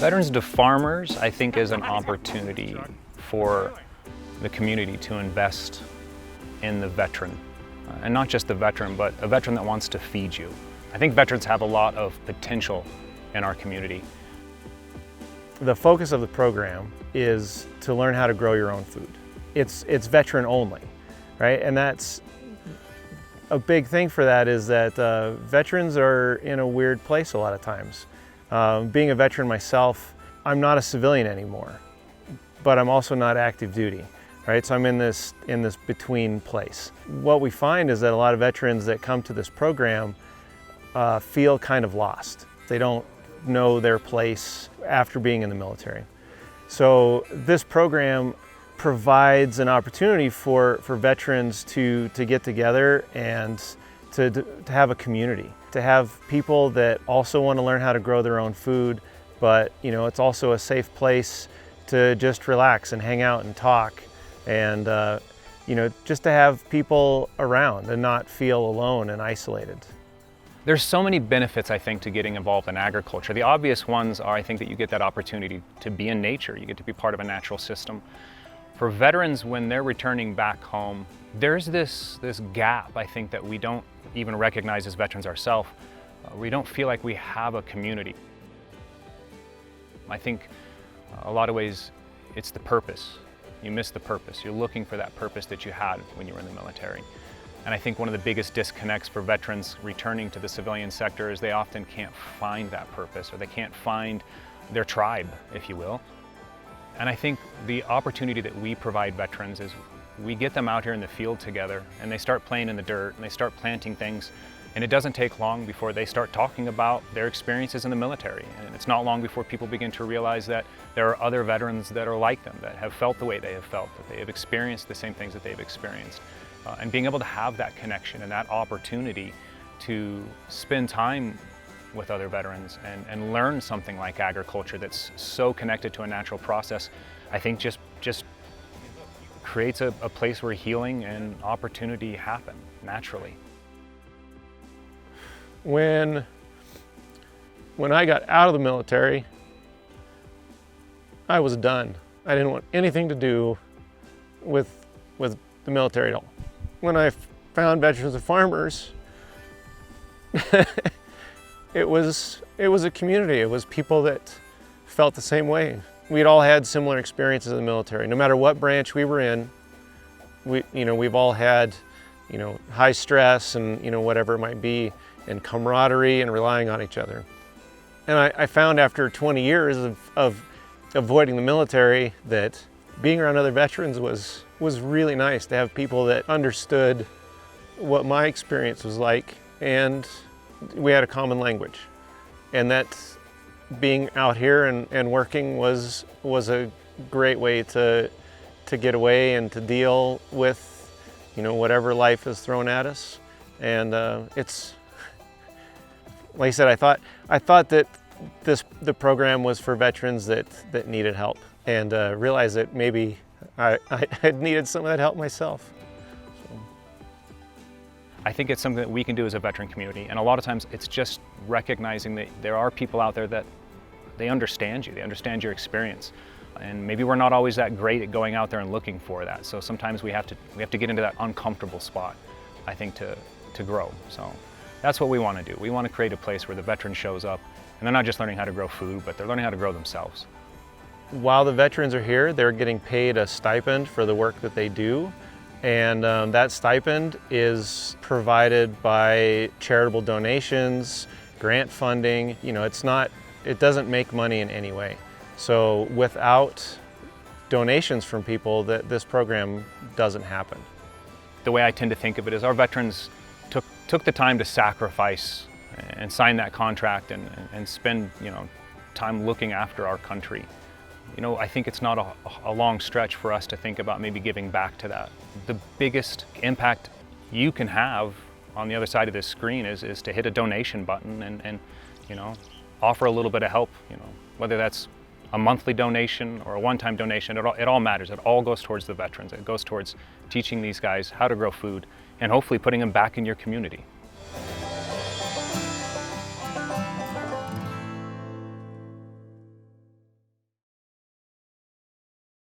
Veterans to Farmers, I think, is an opportunity for the community to invest in the veteran. And not just the veteran, but a veteran that wants to feed you. I think veterans have a lot of potential in our community. The focus of the program is to learn how to grow your own food. It's veteran only, right? And that's a big thing for that is that veterans are in a weird place a lot of times. Being a veteran myself, I'm not a civilian anymore, but I'm also not active duty, right? So I'm in this between place. What we find is that a lot of veterans that come to this program feel kind of lost. They don't know their place after being in the military. So this program provides an opportunity for veterans to get together and to have a community, to have people that also want to learn how to grow their own food, but it's also a safe place to just relax and hang out and talk and just to have people around and not feel alone and isolated. There's so many benefits, I think, to getting involved in agriculture. The obvious ones are, I think, that you get that opportunity to be in nature. You get to be part of a natural system. For veterans, when they're returning back home, there's this gap, I think, that we don't even recognize as veterans ourselves. We don't feel like we have a community. I think a lot of ways it's the purpose. You miss the purpose. You're looking for that purpose that you had when you were in the military. And I think one of the biggest disconnects for veterans returning to the civilian sector is they often can't find that purpose, or they can't find their tribe, if you will. And I think the opportunity that we provide veterans is we get them out here in the field together and they start playing in the dirt and they start planting things. And it doesn't take long before they start talking about their experiences in the military. And it's not long before people begin to realize that there are other veterans that are like them, that have felt the way they have felt, that they have experienced the same things that they've experienced. And being able to have that connection and that opportunity to spend time with other veterans and learn something like agriculture that's so connected to a natural process, I think just creates a place where healing and opportunity happen naturally. When I got out of the military, I was done. I didn't want anything to do with the military at all. When I found Veterans to Farmers, it was a community. It was people that felt the same way. We'd all had similar experiences in the military. No matter what branch we were in, we've all had, high stress and, whatever it might be, and camaraderie and relying on each other. And I found after 20 years of avoiding the military that being around other veterans was really nice, to have people that understood what my experience was like, and we had a common language. And that being out here and working was a great way to get away and to deal with whatever life is thrown at us. And it's like I said, I thought that the program was for veterans that needed help, and realized that maybe I had needed some of that help myself. So. I think it's something that we can do as a veteran community, and a lot of times it's just recognizing that there are people out there that they understand you, they understand your experience, and maybe we're not always that great at going out there and looking for that. So sometimes we have to get into that uncomfortable spot, I think, to grow. So that's what we want to do. We want to create a place where the veteran shows up, and they're not just learning how to grow food, but they're learning how to grow themselves. While the veterans are here, they're getting paid a stipend for the work that they do. And that stipend is provided by charitable donations, grant funding. It doesn't make money in any way. So without donations from people, this program doesn't happen. The way I tend to think of it is our veterans took the time to sacrifice and sign that contract and spend time looking after our country. I think it's not a long stretch for us to think about maybe giving back to that. The biggest impact you can have on the other side of this screen is to hit a donation button and offer a little bit of help, whether that's a monthly donation or a one-time donation. It all matters. It all goes towards the veterans. It goes towards teaching these guys how to grow food and hopefully putting them back in your community.